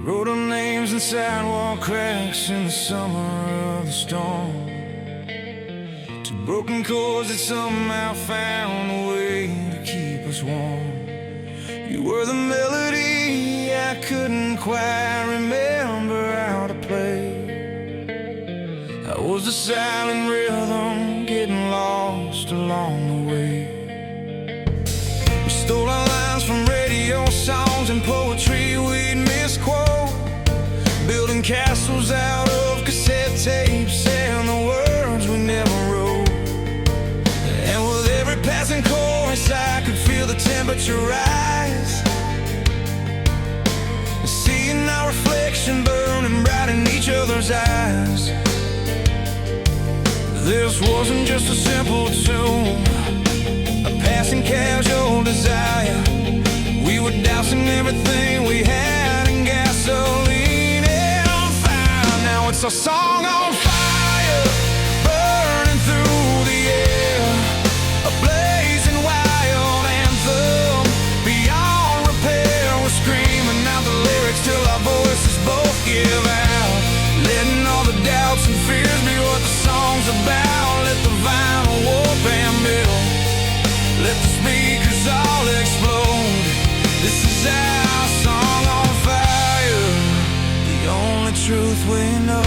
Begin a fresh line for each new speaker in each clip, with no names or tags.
Wrote our names in sidewalk cracks in the summer of the storm. Two broken chords that somehow found a way to keep us warm. You were the melody I couldn't quite remember how to play. I was the silent rhythm getting lost along the way. We stole our lines from radio songs and poetry we'd misquote, building castles out of cassette tapes and the words we never wrote. And with every passing chorus I could feel the temperature rise, seeing our reflection burning bright in each other's eyes. This wasn't just a simple tune, a passing casual desire. We were dousing everything we had in gasoline and fire. Now it's a song on fire, burning through the air, a blazing wild anthem beyond repair. We're screaming out the lyrics till our voices both give out, letting all the doubts and fears be what the song's about. Let the vinyl warp and melt, let the speakers all explode. This is our song on fire, the only truth we know.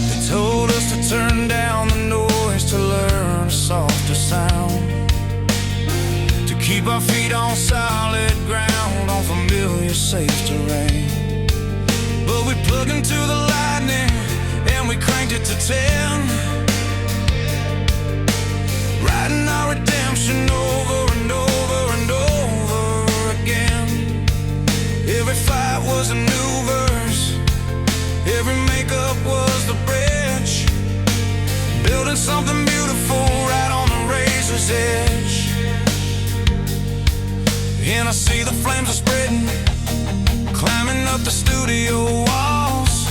They told us to turn down the noise to learn a softer sound, to keep our feet on solid ground, on familiar safe terrain. But we plugged into the lightning and we cranked it to 10, writing our redemption over and over and over again. Every fight was a new verse, every makeup was the bridge, building something beautiful right on the razor's edge. And I see the flames are spreading, climbing up the studio walls,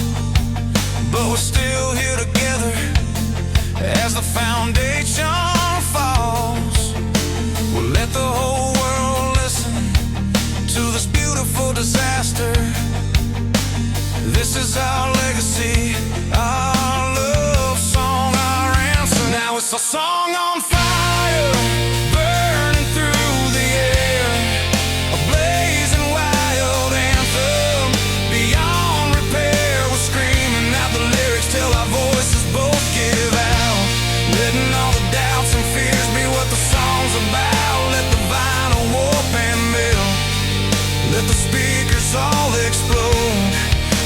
but we're still here together as the foundation falls. We'll let the whole world listen to this beautiful disaster. This is our legacy, our love song, our answer. Now it's a song on fire, burning through the air, a blazing wild anthem beyond repair. We're screaming out the lyrics till our voices both give out, letting all the doubts and fears be what the song's about. Let the vinyl warp and melt, let the speakers all explode.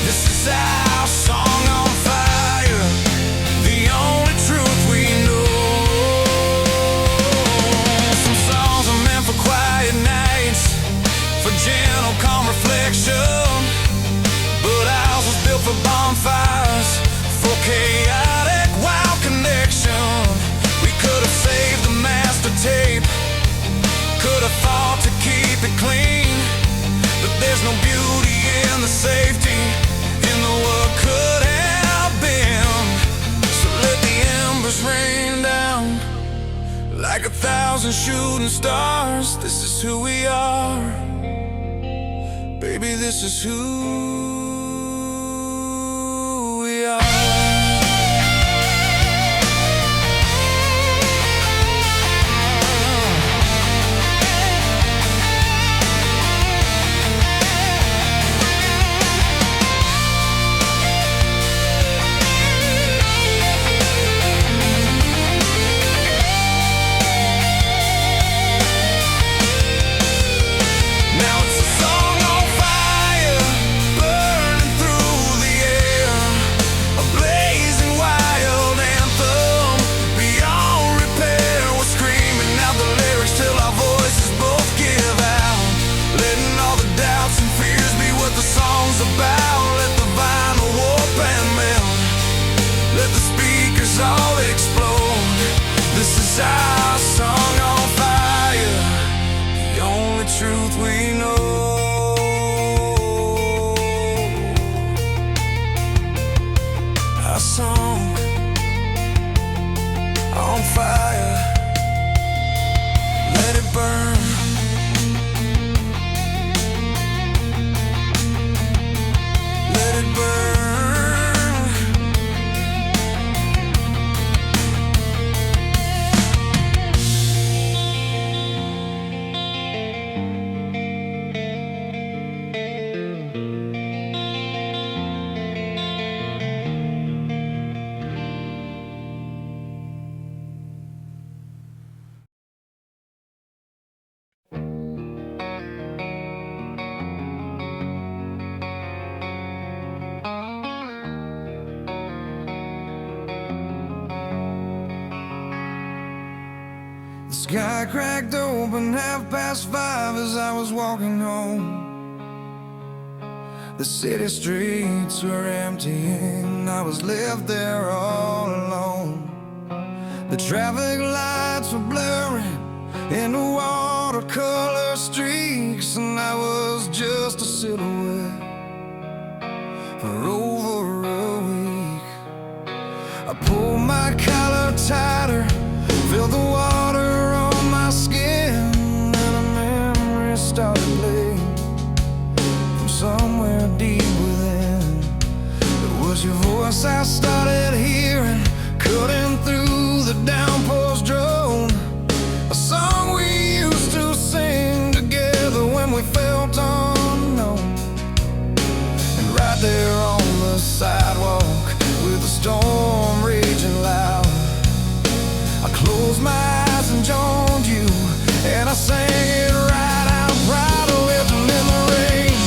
This is our song on fire, the only truth we know. Some songs are meant for quiet nights, for gentle, calm reflection, but ours was built for bonfires, for chaotic, wild connection. We could have saved the master tape, could have fought to keep it clean, but there's no beauty in the safety, in the what could have been. So let the embers rain down like 1,000 shooting stars. This is who we are, baby, this is who we are. Now it's a song on fire, burning through the air, a blazing wild anthem beyond repair. We're screaming out the lyrics till our voices both give out, letting all the doubts and fears be what the song's about. Let the vinyl warp and melt, let the speakers all explode. This is our song on fire, the only truth we know. Our The sky cracked open 5:30 as I was walking home. The city streets were emptying, I was left there all alone. The traffic lights were blurring into watercolor streaks, and I was just a silhouette for over a week. I pulled my collar tighter, felt the water on my skin, and a memory started playing from somewhere deep within. It was your voice I started hearing, cutting through the downpour's drone. A song we used to sing together when we felt unknown. And right there on the sidewalk, with the storm raging loud, I closed my eyes and joined you, and I sang it right out proud. I left them in the rain,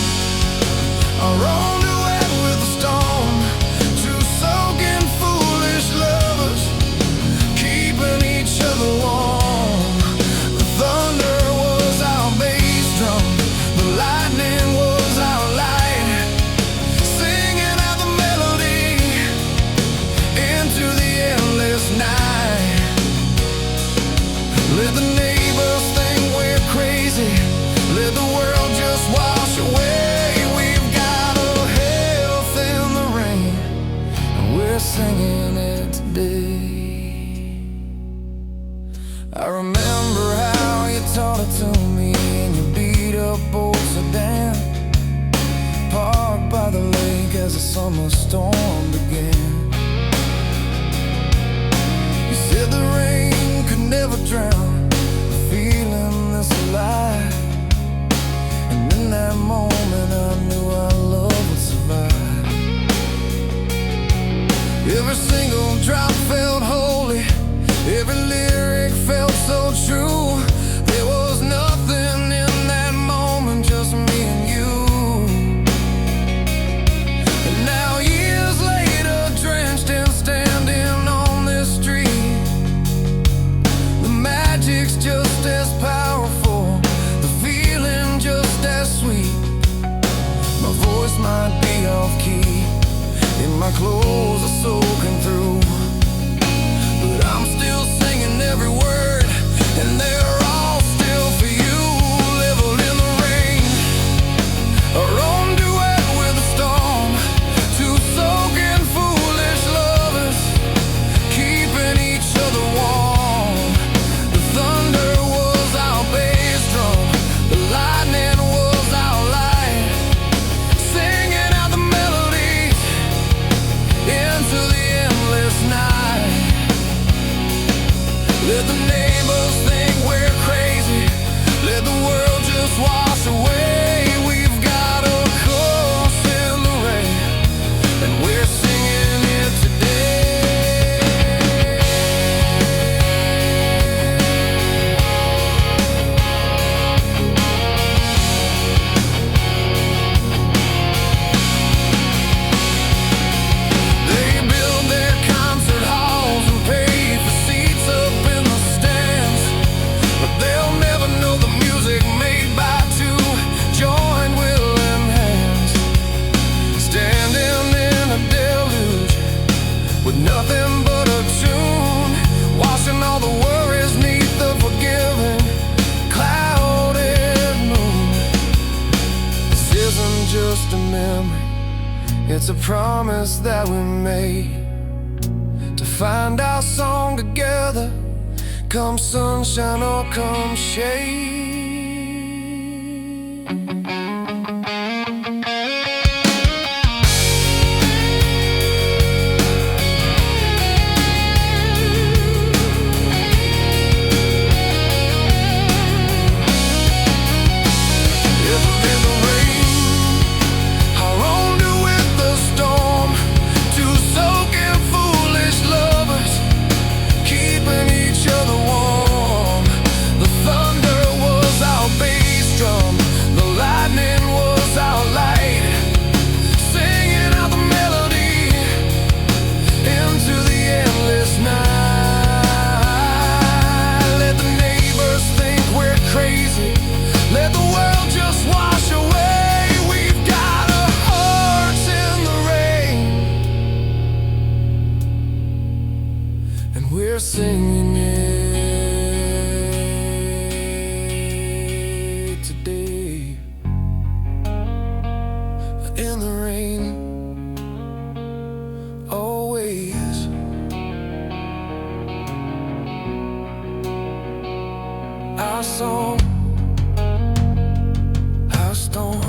our own duet with the storm. Two soaking foolish lovers, keeping each other warm. The thunder was our bass drum, the lightning was our light, singing out the melody into the endless night. Let the neighbors think we're crazy, let the world just wash away. We've got a health in the rain, and we're singing it today. I remember how you taught it to me in your beat-up old sedan, parked by the lake as the summer storm began. You said the rain could never drown the feeling this alive, and in that moment I knew our love would survive. Every single drop felt holy, every lyric felt so true. There was nothing in that moment, just me and you. And now years later, drenched and standing on this street, the magic's just as powerful, the feeling just as sweet. My voice might be off key, and my clothes are soaking through, but I'm still singing every word, and they're all still for you. Leveled in the rain, our own duet with the storm. Two soaking foolish lovers, keeping each other warm. The thunder was our bass drum, the lightning was our light, singing out the melodies into the endless night. Let the neighbors think we're crazy, let the world just wash away. We've got a course in the rain, and we're singing it today. They build their concert halls and pay for seats up in the stands, but they'll never know the music made by two joined willing hands, standing in a deluge with nothing but a tune, washing all the worries neath the forgiving clouded moon. This isn't just a memory, it's a promise that we made to find our song together, come sunshine or come shade. In the rain, our own duet the storm. Two soaking foolish lovers, keeping each other warm. The thunder was We're singing it today in the rain, always. Our song, our storm.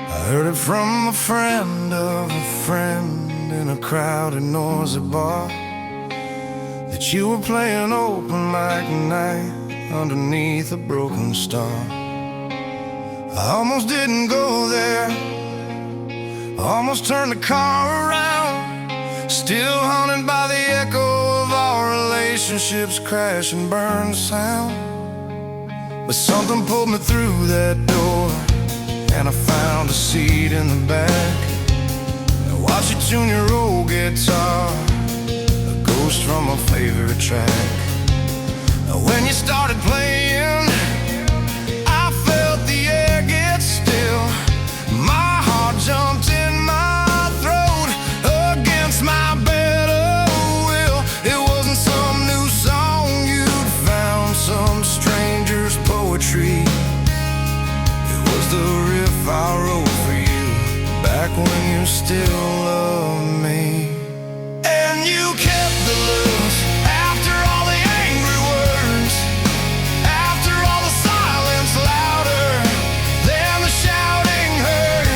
I heard it from a friend of a friend in a crowded, noisy bar, that you were playing open like night underneath a broken star. I almost didn't go there, almost turned the car around, still haunted by the echo of our relationships crash and burn sound. But something pulled me through that door, and I found a seat in the back and watched you tune your old guitar, a ghost from a favorite track. And when you started playing, I felt the air get still. My heart jumped in my throat against my better will. It wasn't some new song you'd found, some stranger's poetry. It was the riff I wrote for you back when you still loved me. And you kept the look after all the angry words, after all the silence louder than the shouting heard.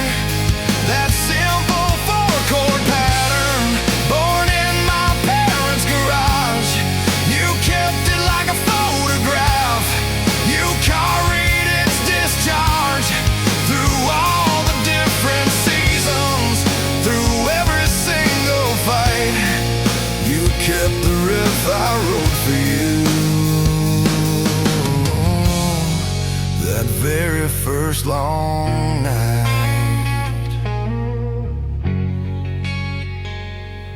That simple four-chord pattern born in my parents' garage, you kept it like a photograph. You carried its discharge through all the different seasons, through every single fight. You kept the riff I wrote for you that very first long night.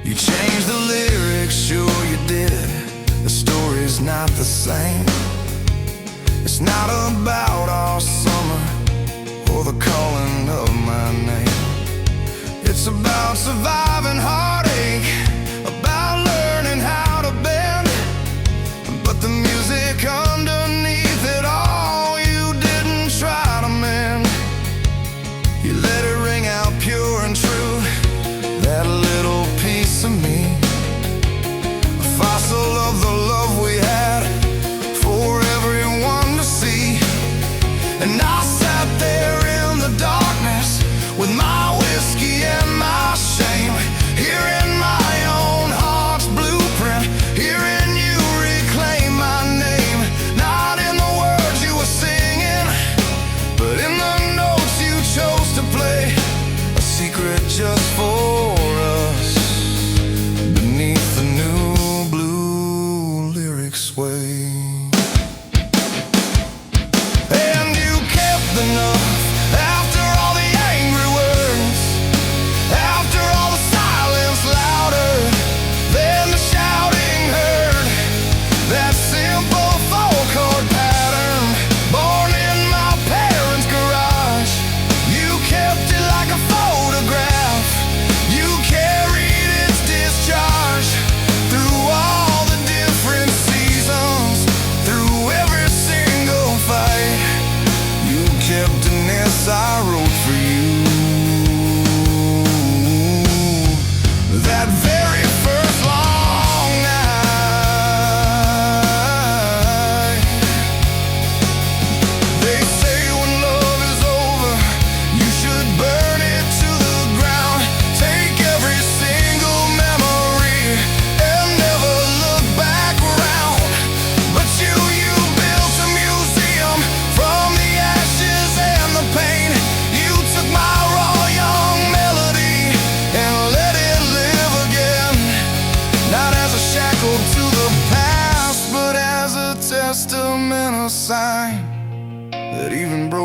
You changed the lyrics, sure you did. The story's not the same. It's not about our summer or the calling of my name. It's about surviving heartache, about learning how to bend. But the music underneath it all, you didn't try to mend. You let it ring out pure and true, that little piece of me, a fossil of the love we had for everyone to see. And I sat there in the darkness with my whiskey and my shame, hearing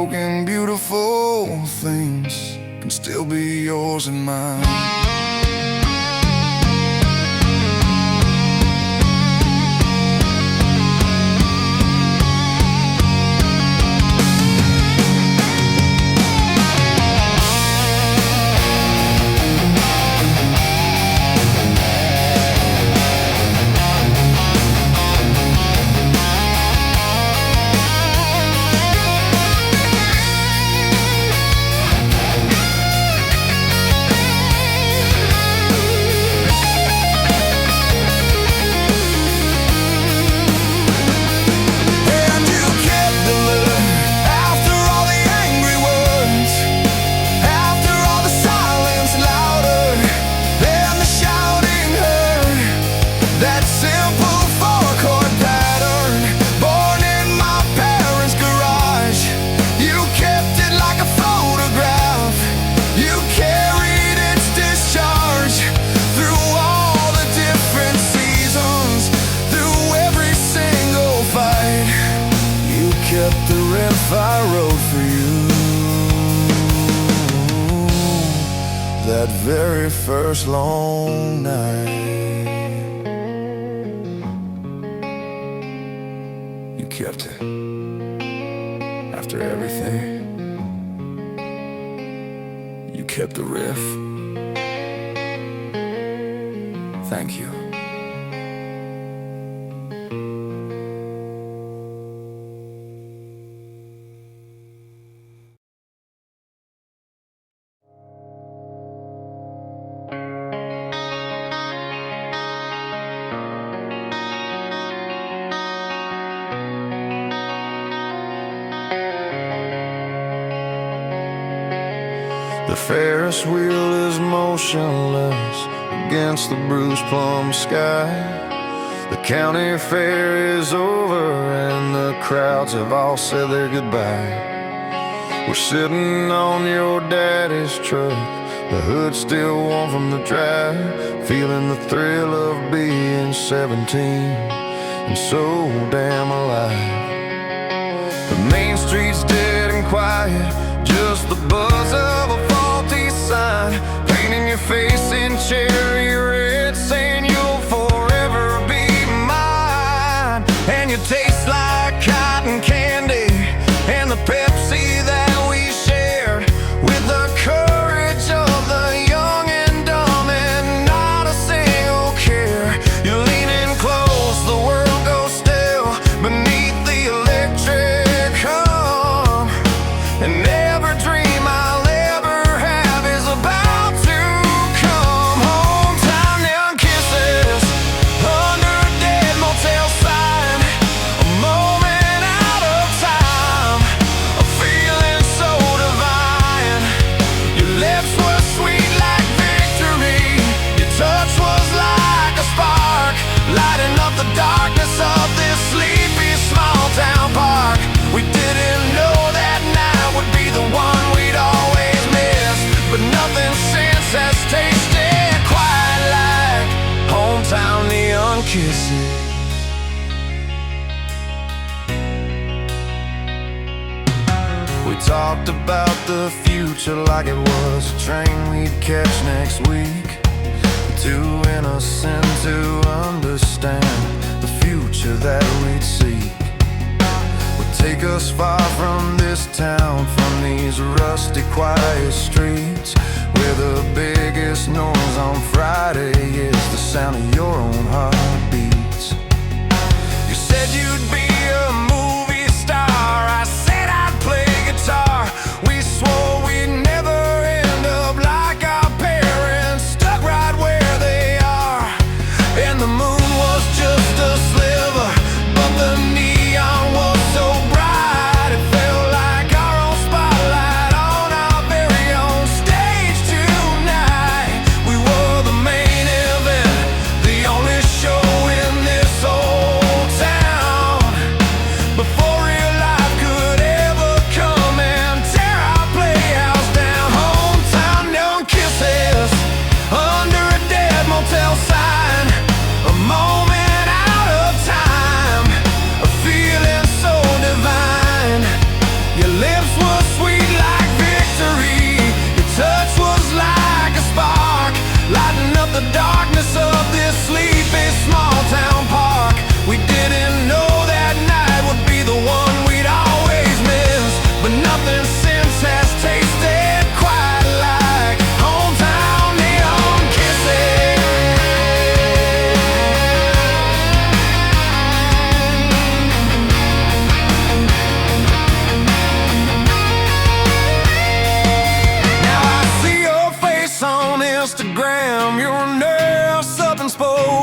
broken, beautiful things can still be yours and mine.
That simple four-chord pattern, born in my parents' garage. You kept it like a photograph. You carried its discharge through all the different seasons, through every single fight.
You kept the riff I wrote for you that very first long night. You kept it after everything. You kept the riff. Thank you. The Ferris wheel is motionless against the bruised plum sky. The county fair is over and the crowds have all said their goodbye. We're sitting on your daddy's truck, the hood still warm from the drive, feeling the thrill of being 17 and so damn alive. The main street's dead and quiet, just the buzz of a faulty sign, painting your face in cherry red, saying you'll forever be mine. And you taste like cotton candy and the Pepsi that we shared, with the courage of the young and dumb and not a single care. You're leaning close, the world goes still beneath the electric hum, and every dream I'll ever have is about to come. Hometown neon kisses under a dead motel sign, a moment out of time, a feeling so divine. Your lips were sweet like victory, your touch was like a spark, lighting up the darkness of this sleepy small town park. We didn't know that night would be the one we'd always miss, but nothing since has tasted quite like hometown neon kisses. We talked about the future like it was a train we'd catch next week, too innocent to understand the future that we'd seek. Would take us far from this town, from these rusty quiet streets, where the biggest noise on Friday is the sound of your own heartbeats. You said you'd be a movie star, I said I'd play guitar. We swore we'd never end up like our parents, stuck right where they are. And the moon was just a sliver, but the neon was so bright, it felt like our own spotlight on our very own stage tonight. We were the main event.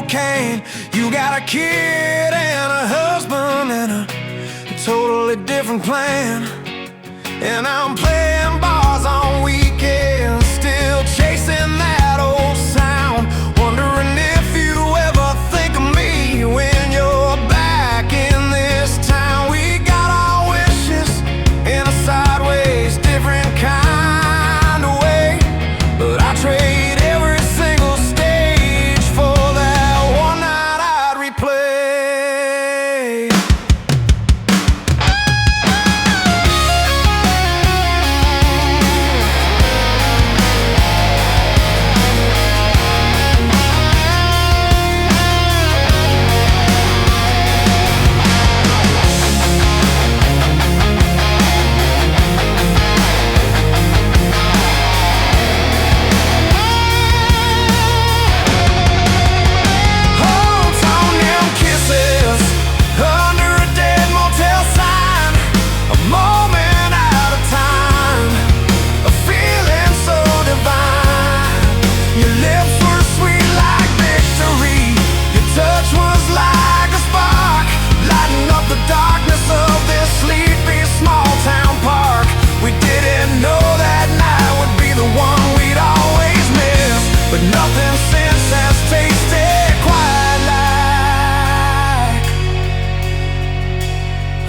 cocaine. You got a kid and a husband and a totally different plan. And I'm playing bars on weekends, still chasing that old sound, wondering if you ever think of me when you're back in this town. We got our wishes in a sideways, different kind of way, but I trade every single stage for that one night I'd replay.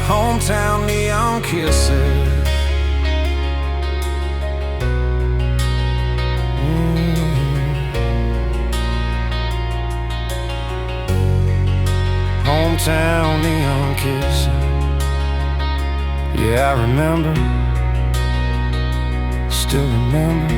Hometown neon kisses. Hometown neon kisses. Yeah, I remember, still remember.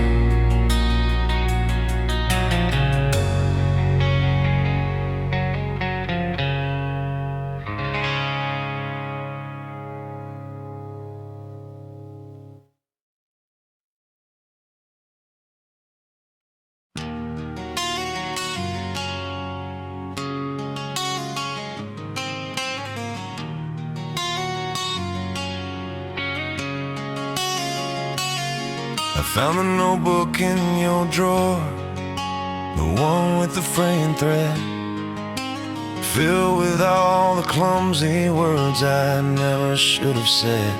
I found the notebook in your drawer, the one with the fraying thread, filled with all the clumsy words I never should have said.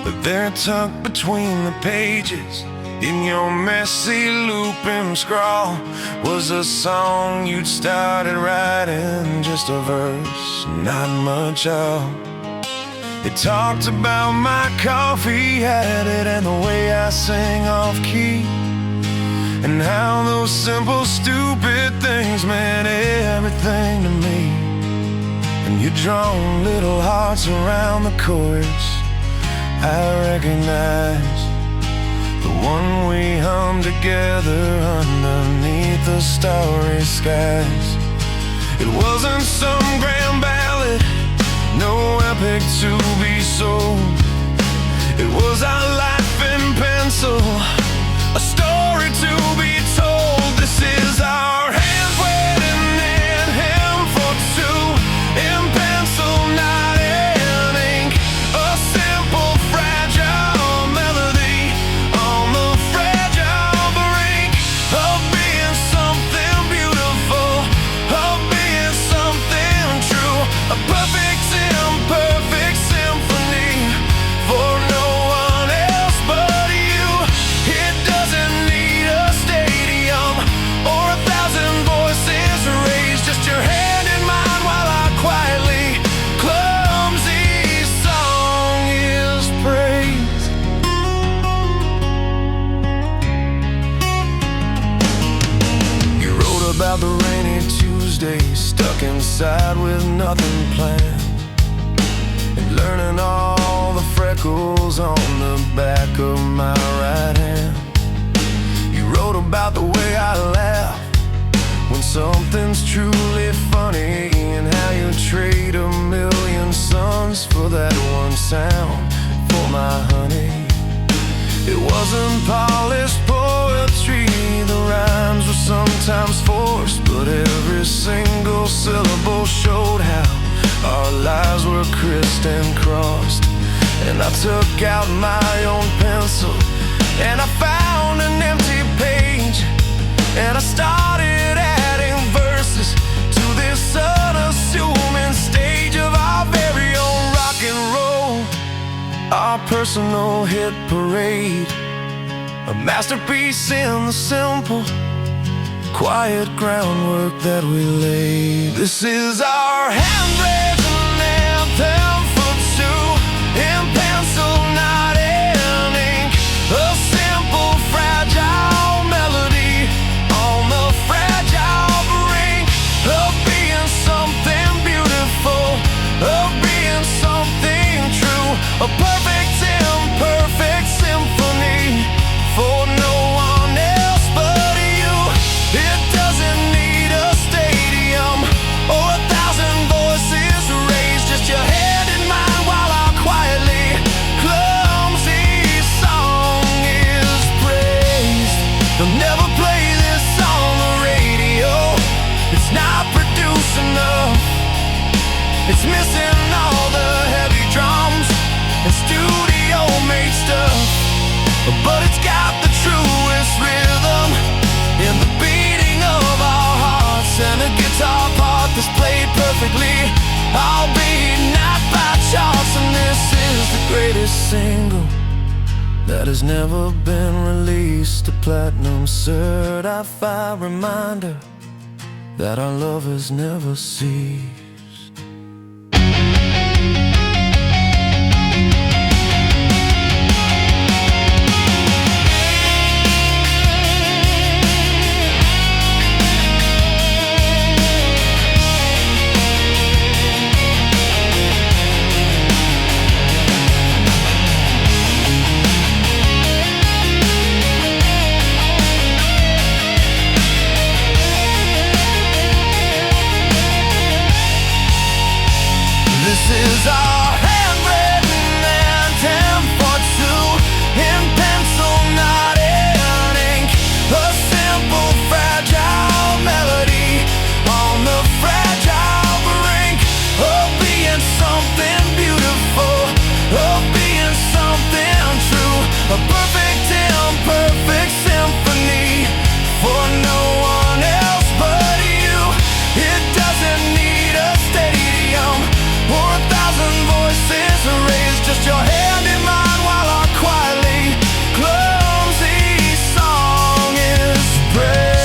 But there tucked between the pages, in your messy looping scrawl, was a song you'd started writing, just a verse, not much all. It talked about my coffee habit and the way I sing off key, and how those simple, stupid things meant everything to me. And you'd drawn little hearts around the chorus I recognize, the one we hummed together underneath the starry skies. It wasn't some grand ballad, no epic to be sold. It was our life in pencil, a story to be told. This is our handwritten anthem for two, in pencil, not in ink. A simple, fragile melody on the fragile brink of being something beautiful, of being something true. A perfect, imperfect symphony for no one else but you. It doesn't need a stadium or 1,000 voices raised, just your hand in mine while I quietly, clumsy song is praised. You wrote about the rainy Tuesday, stuck inside with nothing planned, and learning all the freckles on the back of my right hand. You wrote about the way I laugh when something's truly funny, and how you trade a million suns for that one sound, for my honey. It wasn't polished poetry, the rhymes were sometimes forced, but every single syllable showed how our lives were crisscrossed. And I took out my own pencil, and I found an empty page, and I started adding verses personal hit parade, a masterpiece in the simple, quiet groundwork that we laid. This is our handwritten anthem for two, in pencil, not in ink. A simple, fragile melody on the fragile brink of being something beautiful, of being something true. A perfect, imperfect symphony for no one else but you. It doesn't need a stadium or 1,000 voices raised. Just your head in mine while our quietly clumsy song is praised. They'll never play this on the radio. It's not produced enough. It's missing all the heavy drums and studio-made stuff, but it's got the truest rhythm in the beating of our hearts, and a guitar part that's played perfectly, albeit not by charts. And this is the greatest single that has never been released, a platinum certified reminder that our love has never ceased. This is our handwritten anthem for two, in pencil, not in ink. A simple, fragile melody on the fragile brink of being something beautiful, of being something true. A perfect, imperfect symphony for no one else but you. It doesn't need a stadium or 1,000 voices raised. Just your hand in mine while our quietly clumsy song is praised.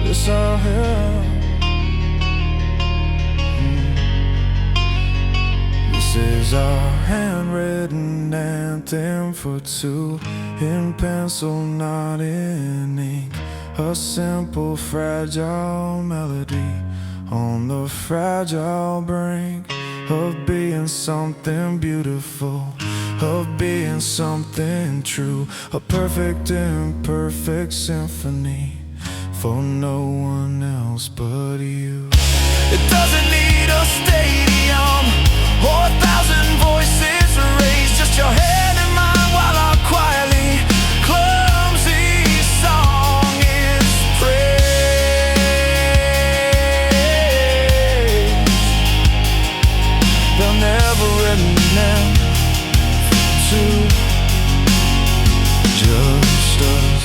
This our hymn. This is our handwritten anthem for two, in pencil, not in ink. A simple, fragile melody on the fragile brink of being something beautiful, of being something true. A perfect, imperfect symphony for no one else but you. It doesn't need a stadium or 1,000 voices raised. Just your head in mine while I quietly clumsy song is praised. They'll never written them to just us.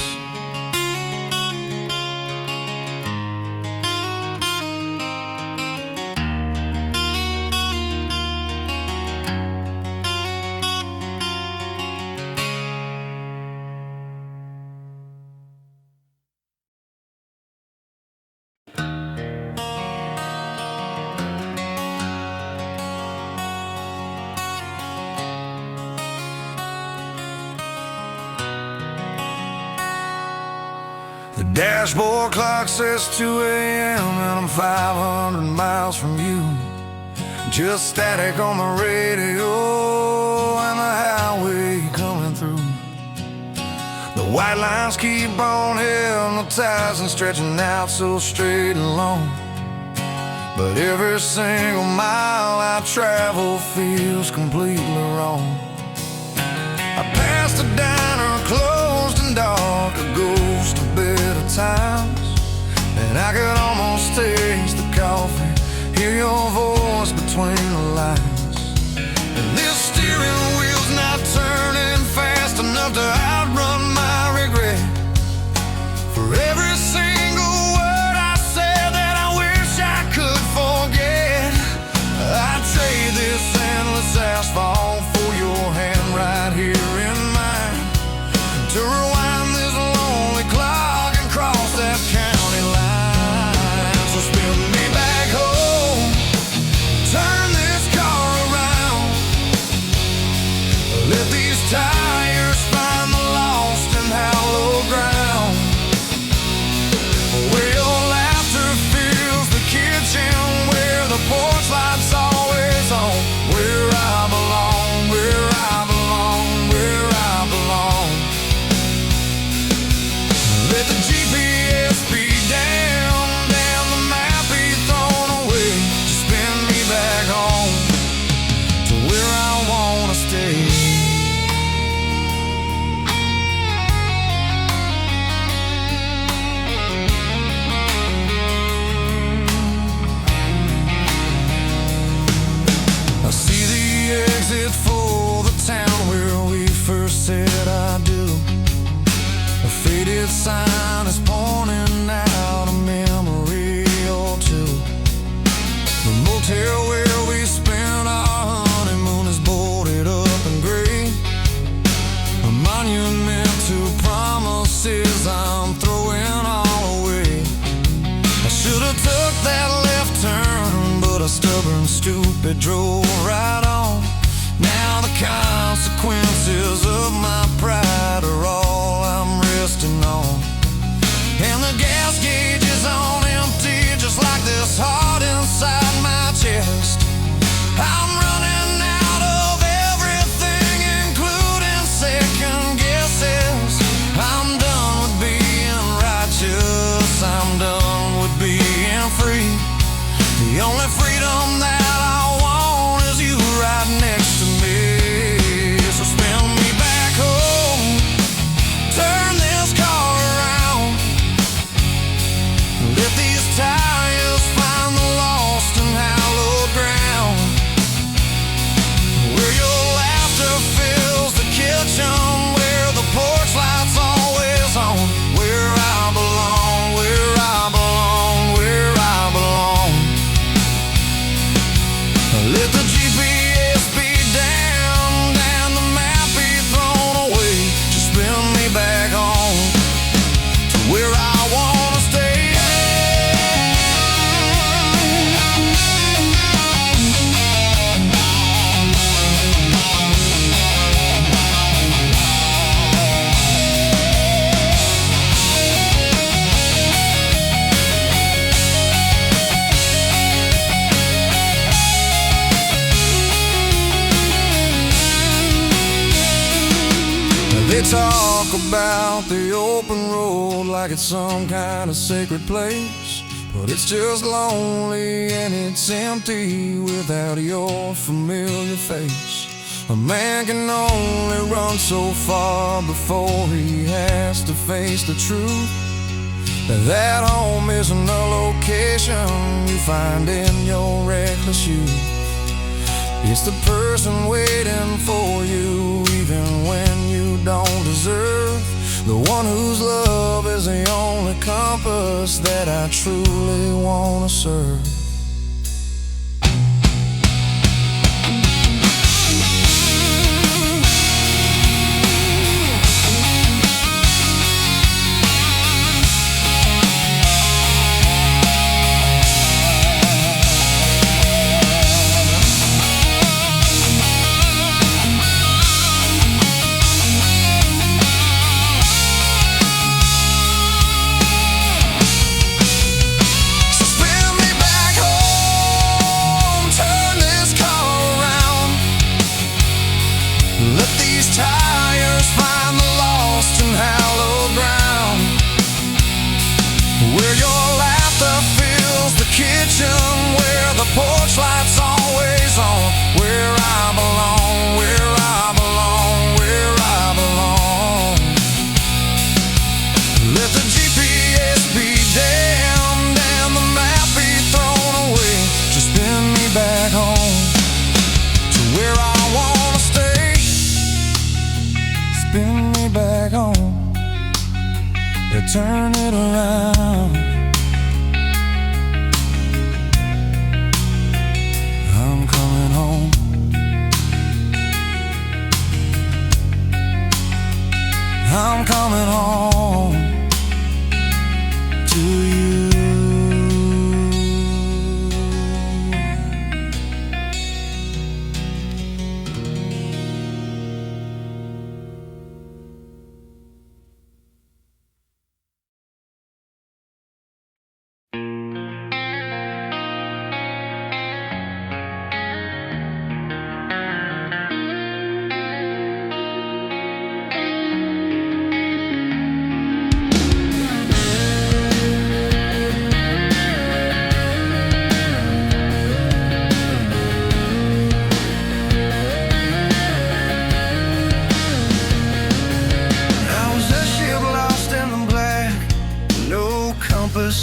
The dashboard clock says 2 a.m. and I'm 500 miles from you. Just static on the radio and the highway coming through. The white lines keep on hypnotizing, stretching out so straight and long. But every single mile I travel feels completely wrong. I passed a diner closed and dark, a ghost of better times, and I could almost taste the coffee, hear your voice between the lines. And this steering wheel's not turning fast enough to outrun my regret. For every single word I said that I wish I could forget, street sign is pointing out a memory or two. The motel where we spent our honeymoon is boarded up and gray, a monument to promises I'm throwing all away. I should have took that left turn, but a stubborn, stupid drove right on. Now the consequences of my pride are all I'm resting on. And the gas gauge is on empty, just like this heart inside my chest. I'm running out of everything, including second guesses. I'm done with being righteous, I'm done with being free. The only freedom that I want is you right next to me. So spin me back home, turn this car around, let these tires find the lost and hallowed ground, where your laughter fills the kitchen, where the porch light's always on, where I belong, where I belong, where I belong. Let the GPS be damned and the map be thrown away. Just spin me back home to where I wanna stay. They talk about the open road like it's some kind of sacred place, but it's just lonely and it's empty without your familiar face. A man can only run so far before he has to face the truth, that home isn't a location you find in your reckless youth. It's the person waiting for you even when you don't deserve, the one whose love is the only compass that I truly wanna serve. Tires find the lost and hallowed ground, where your laughter fills the kitchen, where the porch light's always on, where I belong, where I belong, where I belong. Let the GPS be damned and the map be thrown away. Just spin me back home to where I wanna stay. Spin me back home, yeah, turn it around. I'm coming home. I'm coming home to you.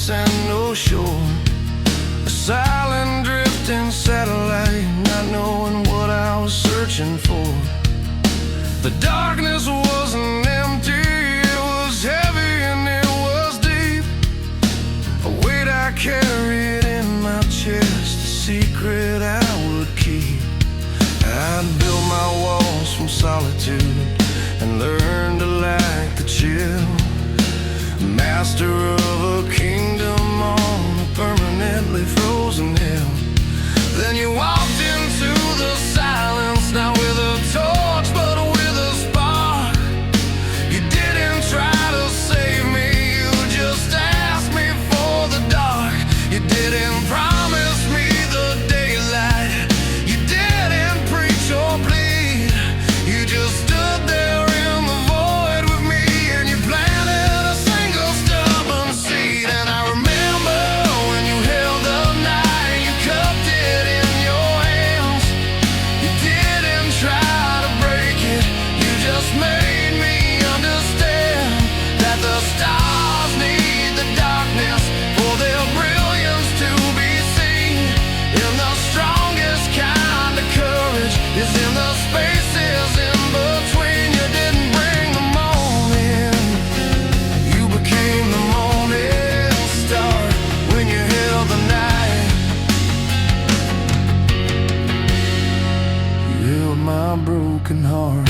And no shore, a silent drifting satellite, not knowing what I was searching for. The darkness wasn't empty, it was heavy and master of a kingdom on a permanently frozen hill. Then you walked into the silence, not with a torch but with a spark. You didn't try to save me, you just asked me for the dark. You didn't promise me the daylight, you didn't preach or plead. You just stood there in the void with me, and you planted a single stubborn seed. And I remember when you held the night, you cupped it in your hands. You didn't try to break it, you just made me understand that the stars need the darkness for their brilliance to be seen. And the strongest kind of courage is in the spaces in between. You didn't bring the morning, you became the morning star when you held the night. You healed my broken heart.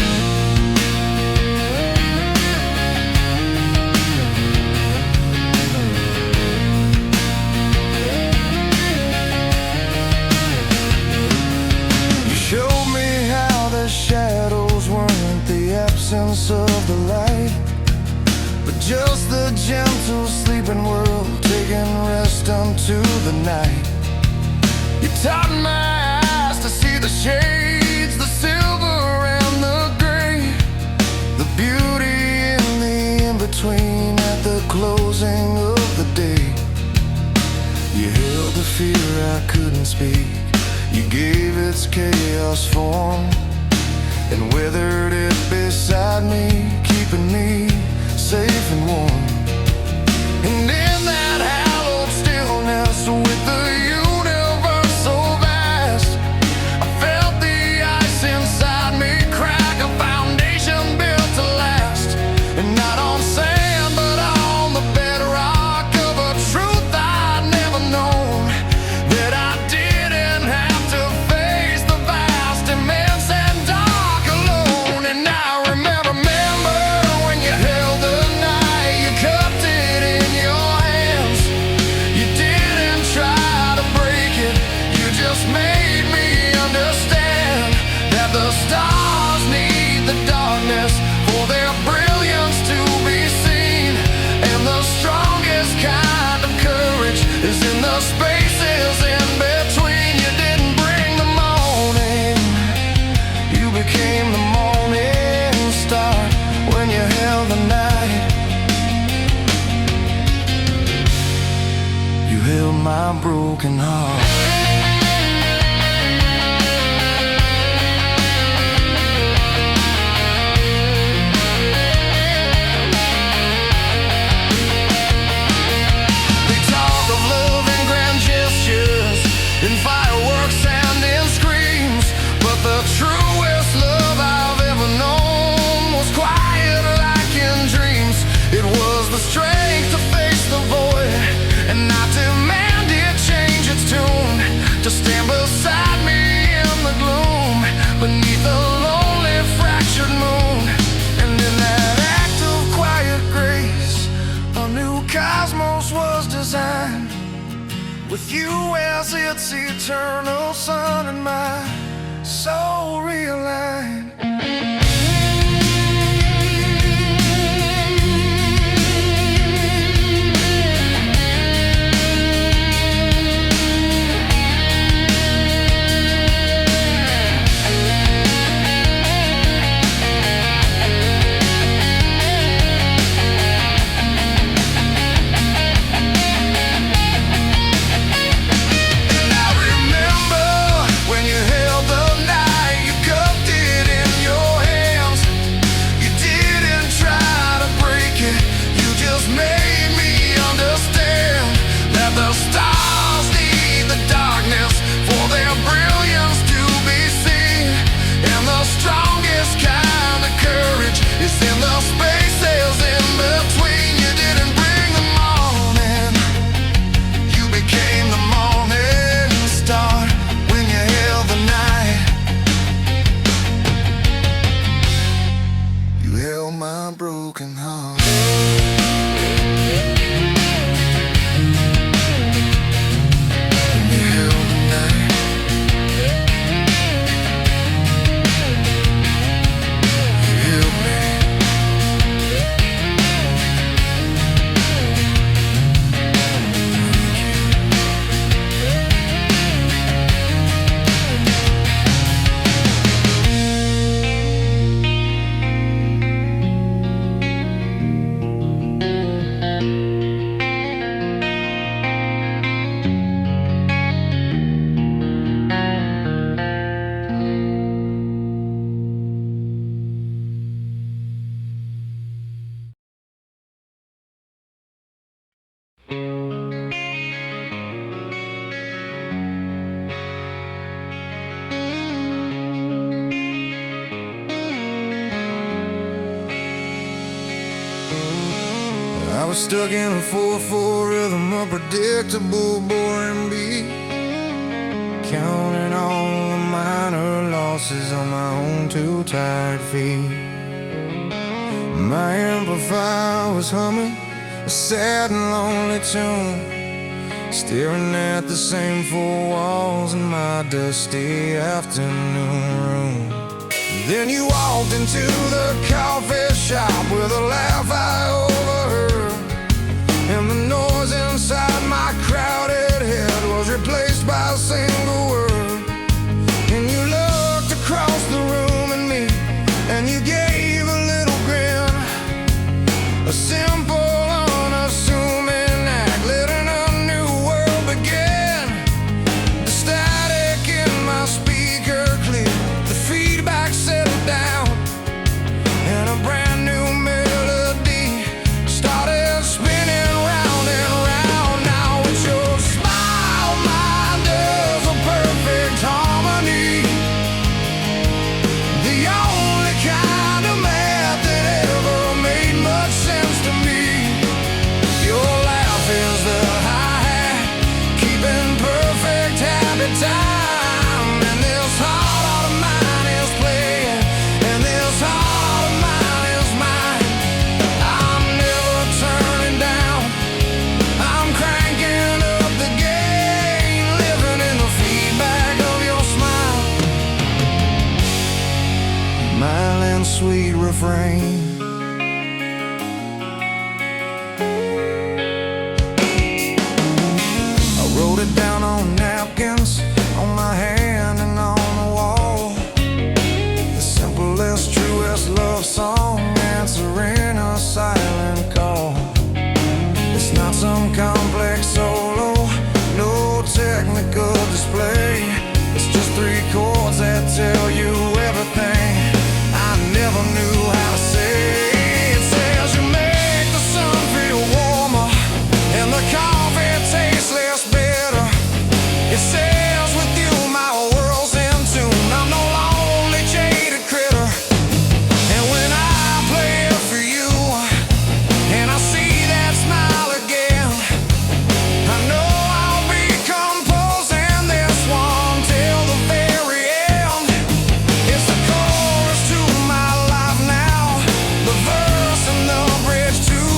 You showed me how the shadows weren't the absence of the light, but just the gentle sleeping world taking rest unto the night. You taught my eyes to see the shades, the silver and the gray, the beauty in the in-between at the closing of the day. You held the fear I couldn't speak, you gave its chaos form, and weathered it beside me, keeping me safe and warm. And in that hallowed stillness, with the universe so vast, I felt the ice inside me crack, a foundation built to last. And not on sand, but on the bedrock of a truth I'd never known, that I didn't have to face the vast, immense and dark alone. And I remember when you held the night, you cupped it in your hands. You didn't try to break it, you just made me understand that the stars need the darkness for their brilliance to be seen. And the strongest kind of courage is in the spaces in between. You didn't bring the morning, you became the morning star when you held the night. You held my broken heart. They talk of love in grand gestures, in fireworks and in screams, but the truest love I've ever known was quiet like in dreams. It was the strength to face the void and not demand it change its tune, to stand beside me in the gloom beneath the lonely fractured moon. And in that act of quiet grace, a new cosmos was designed, with you as its eternal sun and my soul realigned. And I remember when you held the night, you cupped it in I was stuck in a 4/4 rhythm, a predictable, boring beat, counting all the minor losses on my own two tired feet. My amplifier was humming a sad and lonely tune, staring at the same four walls in my dusty afternoon room. Then you walked into the coffee shop with a laugh I overheard, and the noise inside my crowded head was replaced by a single word. And you looked across the room at me, and you gave a little grin, a simple, unassuming act, letting a new world begin. The static in my speaker cleared, the feedback settled down, and a brand new melody started spinning round and round. Now it's your smile, mine does a perfect harmony, the only kind of math that ever made much sense to me. Your laugh is the hi-hat, keeping perfect happy time. And this heart of mine is playing, and this heart of mine is mine. I'm never turning down, I'm cranking up the gain, living in the feedback of your smile. Mild and sweet refrain, I wrote it down on napkins, on my hand and on the wall. The simplest, truest love song, answering a silent call. It's not some complex solo, no technical display. It's just three chords that tell you everything I never knew how to say. It says you make the sun feel warmer, and the coffee tastes less bitter. It says with you my world's in tune, I'm no lonely jaded critter. And when I play it for you, and I see that smile again, I know I'll be composing this one till the very end. It's the chorus to my life now, the verse and the bridge too.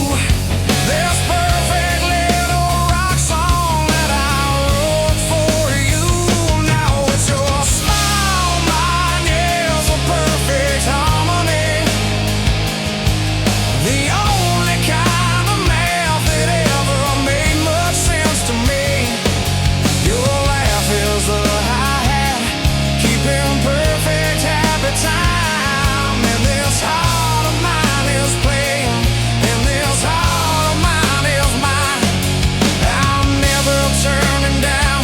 This perfect little rock song that I wrote for you. Now it's your smile, mine is a perfect harmony, the only kind of math that ever made much sense to me. Your laugh is the hi-hat, keeping perfect happy time. And this heart of mine is playing, and this heart of mine is mine. I'm never turning down,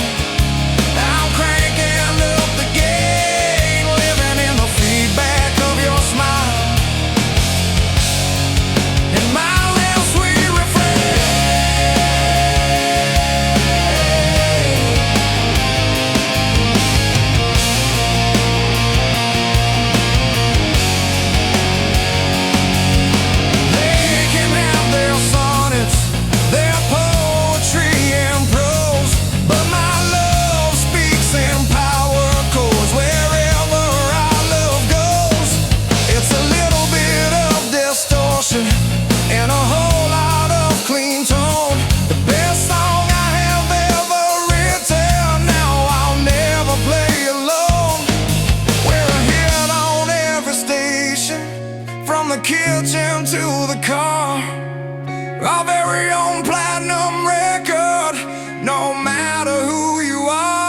I'm cranking up the gain, living in the feedback of your smile. And my little sweet refrain. They can have their sonnets, their poetry and prose, but my love speaks in power chords. Wherever our love goes, it's a little bit of distortion and a whole lot of clean tone. The best song I have ever written, now I'll never play alone. We're a hit on every station, from the kitchen to the car, our very own platinum record, no matter who you are.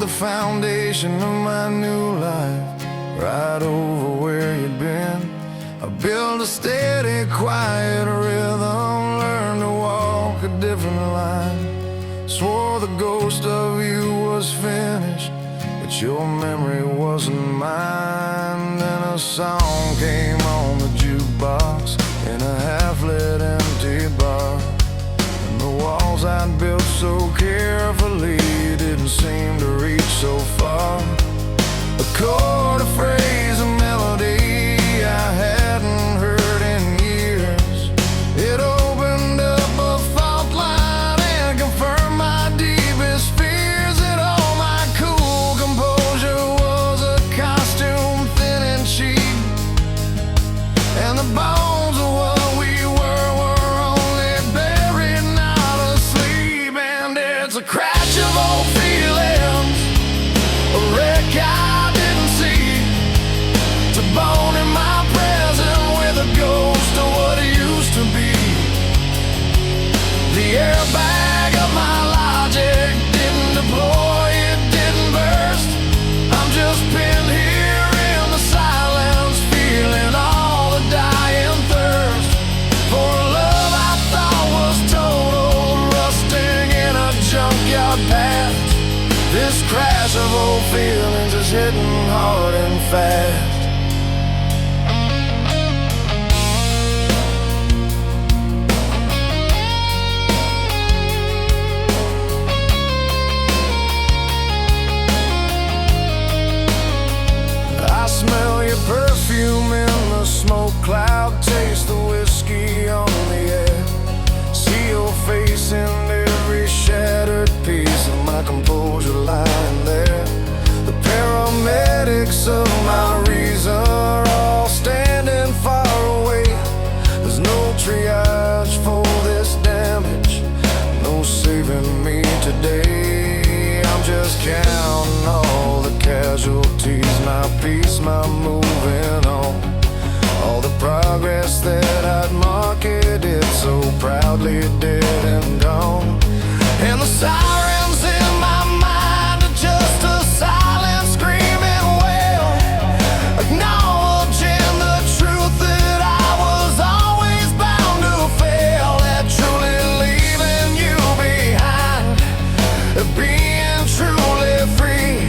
the foundation of my new life, right over where you'd been. I built a steady, quiet rhythm, learned to walk a different line. Swore the ghost of you was finished, but your memory wasn't mine. Then a song came on the jukebox in a half-lit empty bar, and the walls I'd built so carefully didn't seem to reach so far. A chord, a phrase, a melody I hadn't heard in years. It opened up a fault line and confirmed my deepest fears, that all my cool composure was a costume, thin and cheap, and the bones of what we were only buried, not asleep. And it's a crash of old feelings, a wreck I didn't see, to bone in my present with a ghost of what it used to be. The airbag of my logic didn't deploy, it didn't burst. I'm just pinned here in the silence, feeling all the dying thirst for a love I thought was total, rusting in a junkyard past. This crash of old feelings is hitting hard and fast. I smell your perfume in the smoke cloud, taste the whiskey on the air, see your face in every shattered piece of my composure lying there. The paramedics of my reason are all standing far away. There's no triage for this damage, no saving me today. I'm just counting all the casualties, my peace, my moving on, all the progress that I'd marketed so proudly dead and gone. And the sirens in my mind are just a silent screaming wail, acknowledging the truth that I was always bound to fail, that truly leaving you behind, being truly free,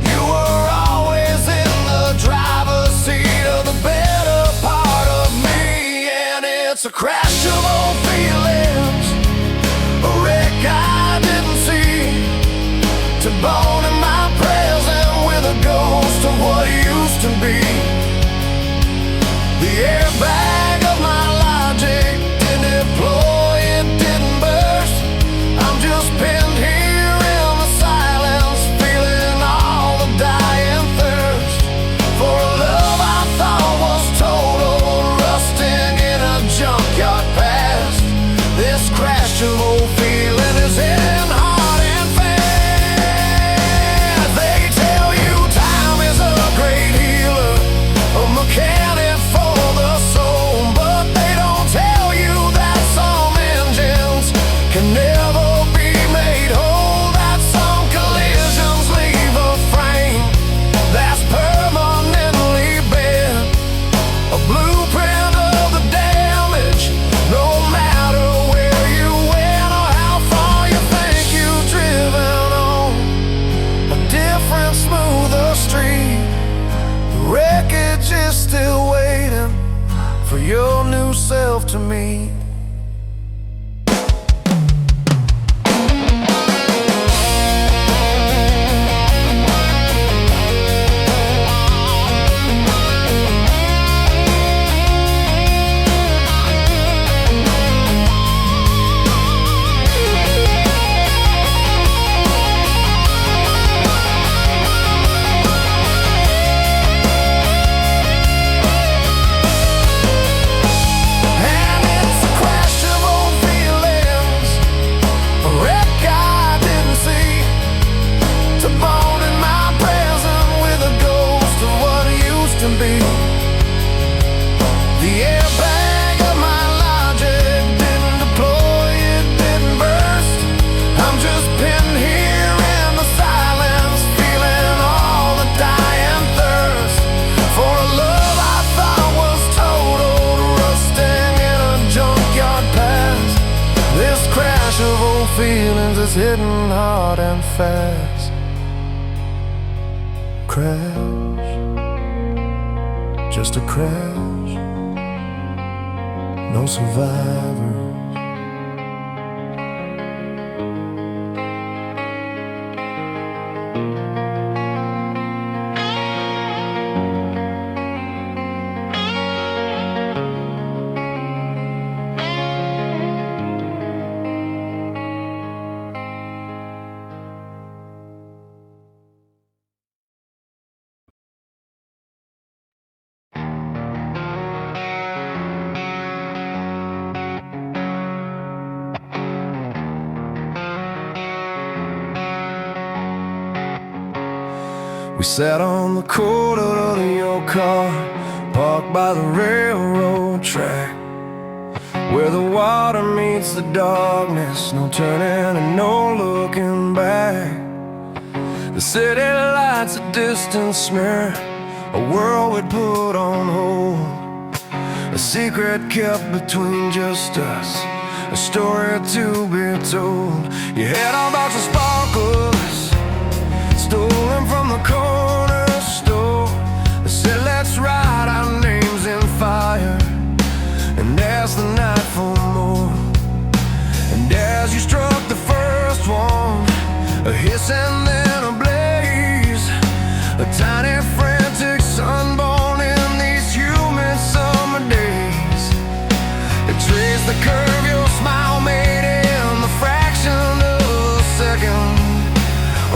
you were always in the driver's seat of the better part of me. And it's a crash of old feelings, a wreck I didn't see, to bone in my present with a ghost of what used to be. The airbag of my logic didn't deploy, it didn't burst. I'm just pinned here in the silence, feeling all the dying thirst for a love I thought was total, rusting in a junkyard past. This crash of old feeling is in hard and fast. They tell you time is a great healer, a mechanic for the soul, but they don't tell you that some engines can never be made whole, that some collisions leave a frame that's permanently bent, a blueprint of the damage, no matter where you went or how far you think you've driven on a different, smoother street. The wreckage is still waiting for your new self to meet. And it is hitting hard and fast. Crash, just a crash. No survivors. We sat on the corner of your car, parked by the railroad track, where the water meets the darkness, no turning and no looking back. The city lights a distant smear, a world we'd put on hold, a secret kept between just us, a story to be told. You had a box of sparklers, stolen from the corner store. They said let's write our names in fire and ask the night for more. And as you struck the first one, a hiss and then a blaze, a tiny frantic sunborn in these humid summer days. It traced the curve your smile made in the fraction of a second,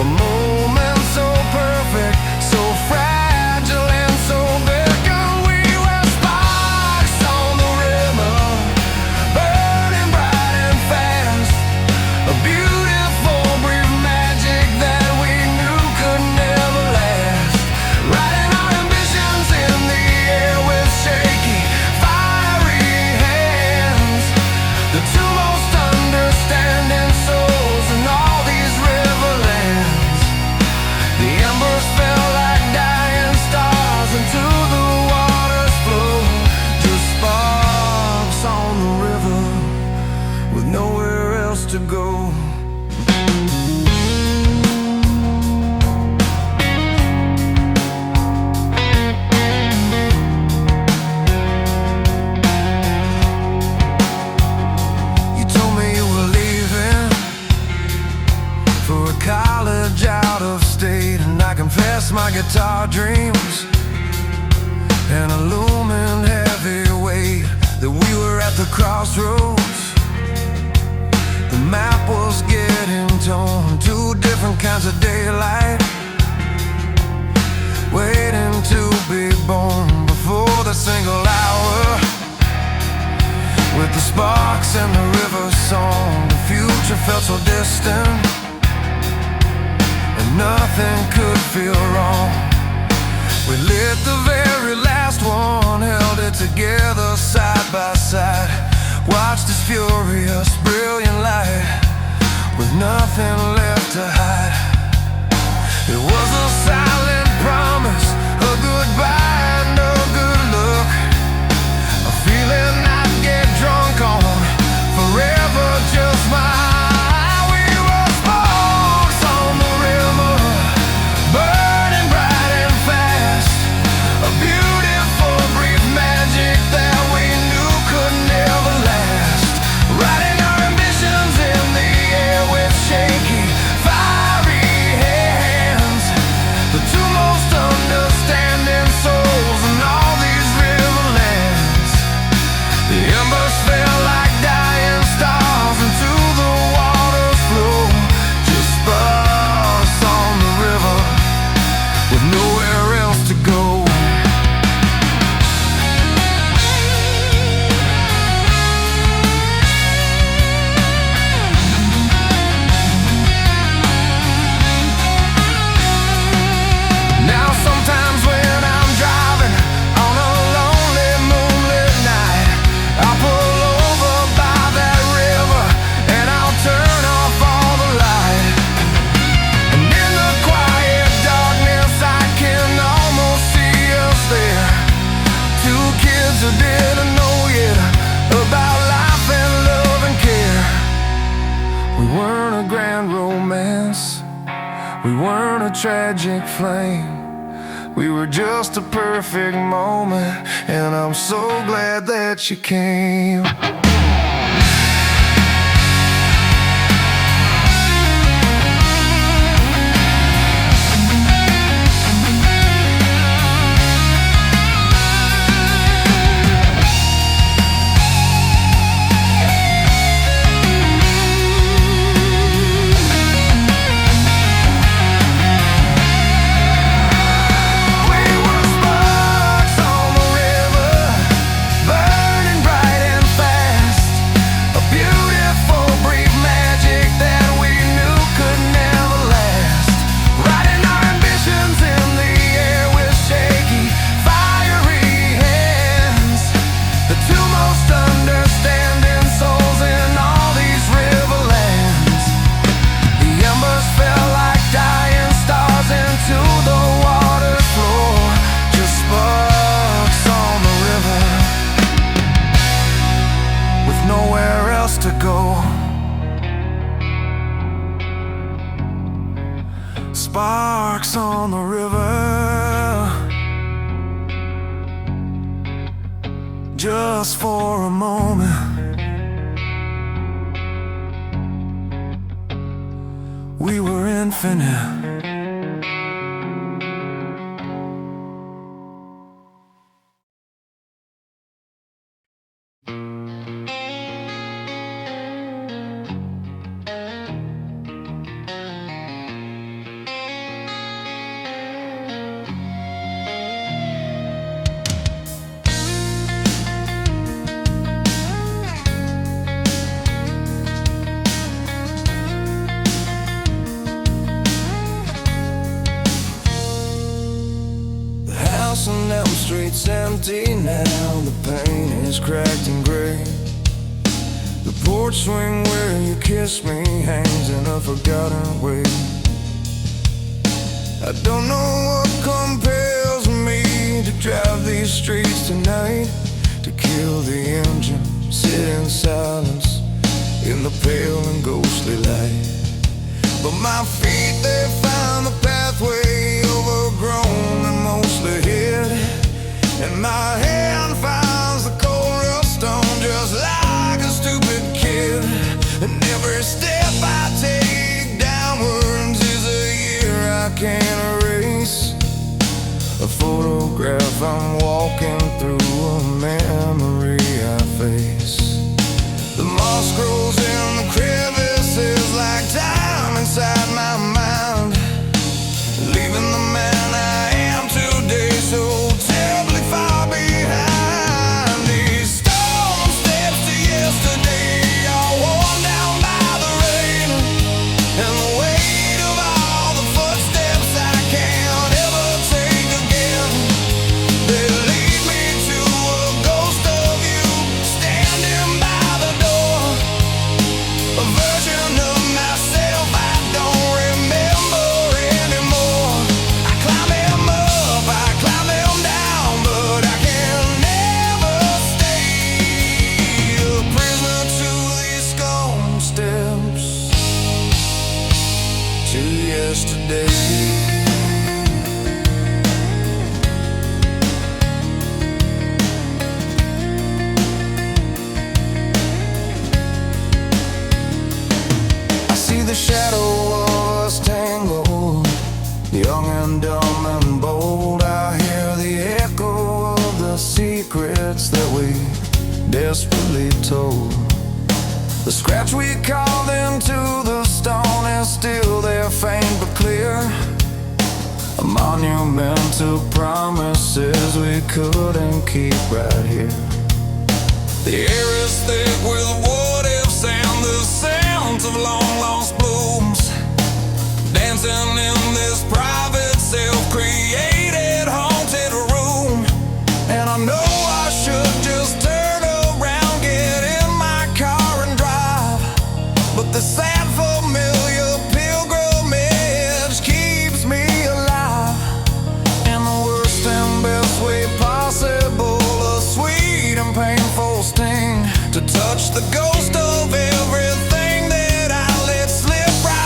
a moment so perfect, so fragile and so vacant. We were sparks on the river, burning bright and fast, a beautiful brief magic that we knew could never last. Riding our ambitions in the air with shaky, fiery hands, the two most understanding souls in all these riverlands. The embers fell like dying stars into the water's flow, just sparks on the river with nowhere else to go. You told me you were leaving for a college out of state, and I confess my guitar dreams and a looming heavy weight, that we were at the crossroads. The map was getting torn, two different kinds of daylight, waiting to be born before the single hour. With the sparks and the river song, the future felt so distant, and nothing could feel wrong. We lit the very last one, held it together side by side, watched this furious, brilliant light with nothing left to hide. It was a silent promise, a goodbye and a good look, a feeling I'd get drunk on forever, just mine. The two grand romance. We weren't a tragic flame. We were just a perfect moment, and I'm so glad that you came. Nowhere else to go. Sparks on the river, just for a moment. We were infinite. And Elm Street's empty now. The paint is cracked and gray. The porch swing where you kissed me hangs in a forgotten way. I don't know what compels me to drive these streets tonight, to kill the engine, sit in silence in the pale and ghostly light. But my feet, they found the pathway, overgrown and mostly hid, and my hand finds the cold rough stone just like a stupid kid. And every step I take downwards is a year I can't erase, a photograph I'm walking through, a memory I face. The moss grows in the crevices like time inside my mind, leaving the man I am today so terribly far behind. These stone steps to yesterday are worn down by the rain, and the weight of all the footsteps I can't ever take again, they lead me to a ghost of you standing by the door, a version of myself I don't remember anymore. I climb them up, I climb them down, but I can never stay a prisoner to these stone steps to yesterday. The shadow of us tangled, young and dumb and bold. I hear the echo of the secrets that we desperately told. The scratch we carved into the stone is still there, faint but clear, a monument to promises we couldn't keep right here. The air is thick with what ifs and the sounds of long lost blooms, dancing in this private self-created haunted room. And I know I should just turn around, get in my car and drive, but the sad familiar pilgrimage keeps me alive. In the worst and best way possible, a sweet and painful sting to touch the ghost of everything that I let slip right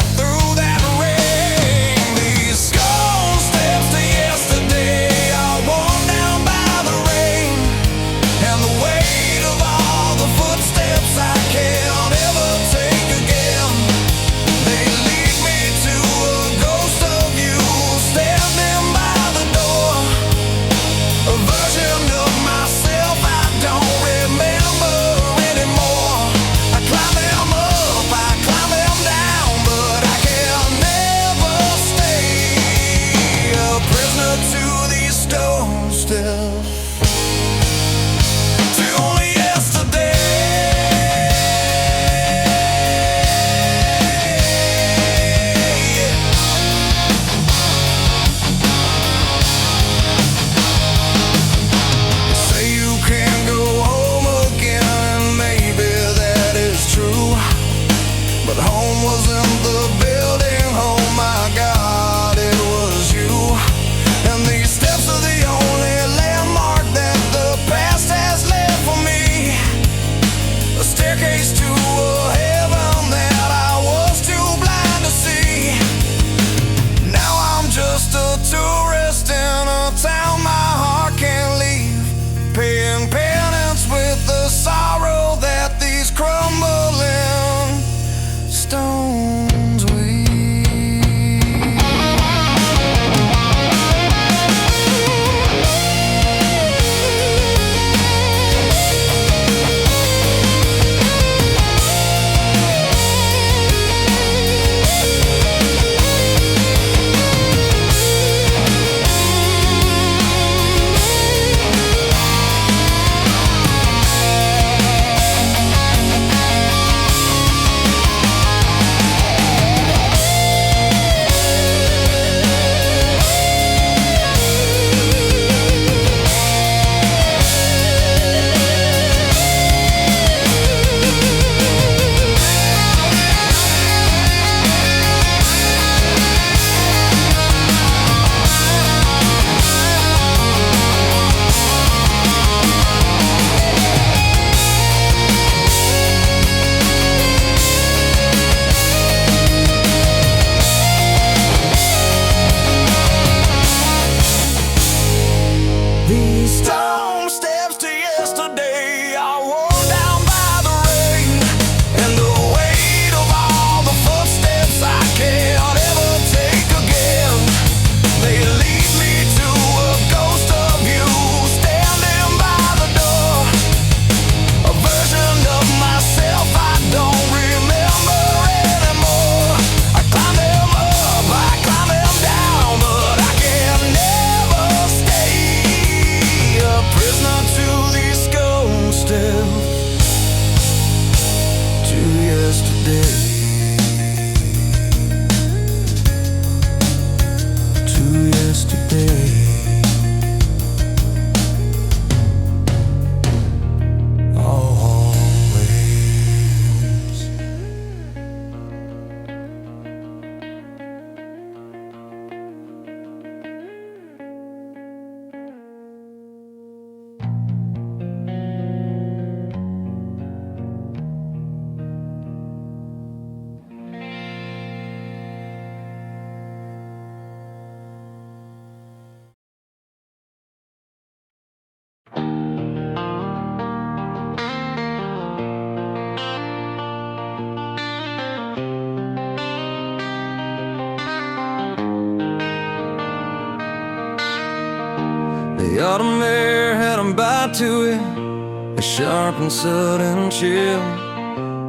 The autumn air had a bite to it, a sharp and sudden chill.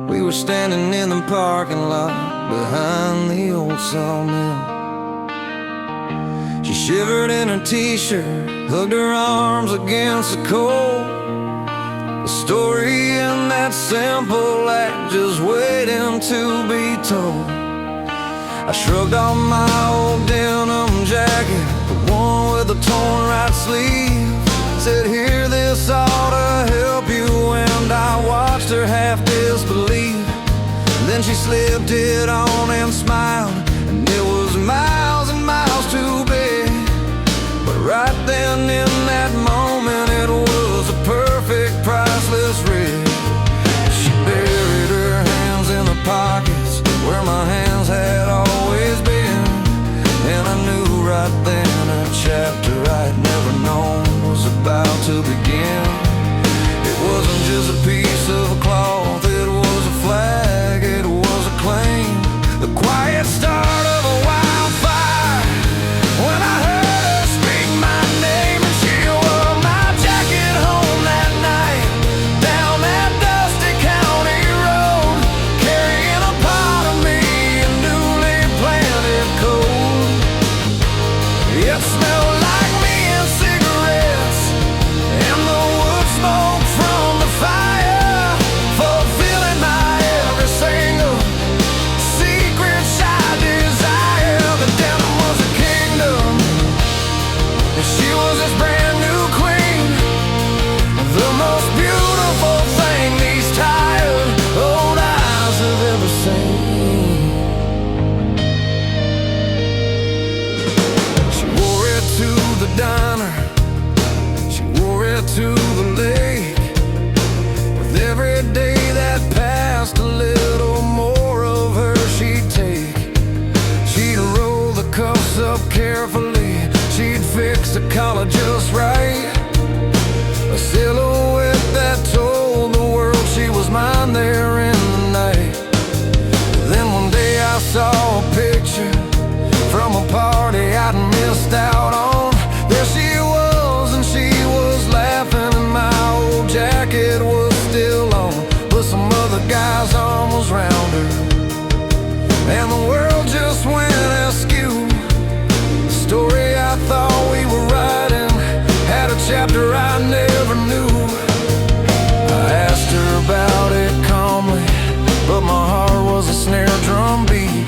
We were standing in the parking lot behind the old sawmill. She shivered in her t-shirt, hugged her arms against the cold. The story in that simple act just waiting to be told. I shrugged off my old denim jacket, the one with the torn right sleeve. Said, here, this ought to help you, and I watched her half disbelieve. Then she slipped it on and smiled, and it was miles and miles too big. But right then in that moment, it was a perfect priceless rig. She buried her hands in the pockets where my hands had always been, and I knew right then a chapter I'd never known was about to begin. It wasn't just a piece of cloth, it was a flag, it was a claim, the quiet start of a wildfire. When I heard her speak my name, and she wore my jacket home that night, down that dusty county road, carrying a part of me, a newly planted cold. It smelled like me and cigarettes, and the wood smoke from the fire, fulfilling my every single secret shy desire. The denim was a kingdom, and she was this brand new queen, the most beautiful thing these tired old eyes have ever seen. She wore it to the diner, she wore it to the lake. With every day that passed, a little more of her she'd take. She'd roll the cuffs up carefully, she'd fix the collar just right, a silhouette that told the world she was mine there in the night. Then one day I saw a picture from a party I'd missed out on. There she was, and she was laughing, and my old jacket was still on, but some other guy's arm was round her, and the world just went askew. The story I thought we were writing had a chapter I never knew. I asked her about it calmly, but my heart was a snare drum beat.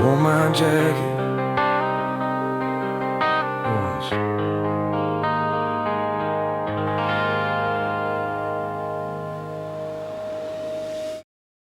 wore my jacket once.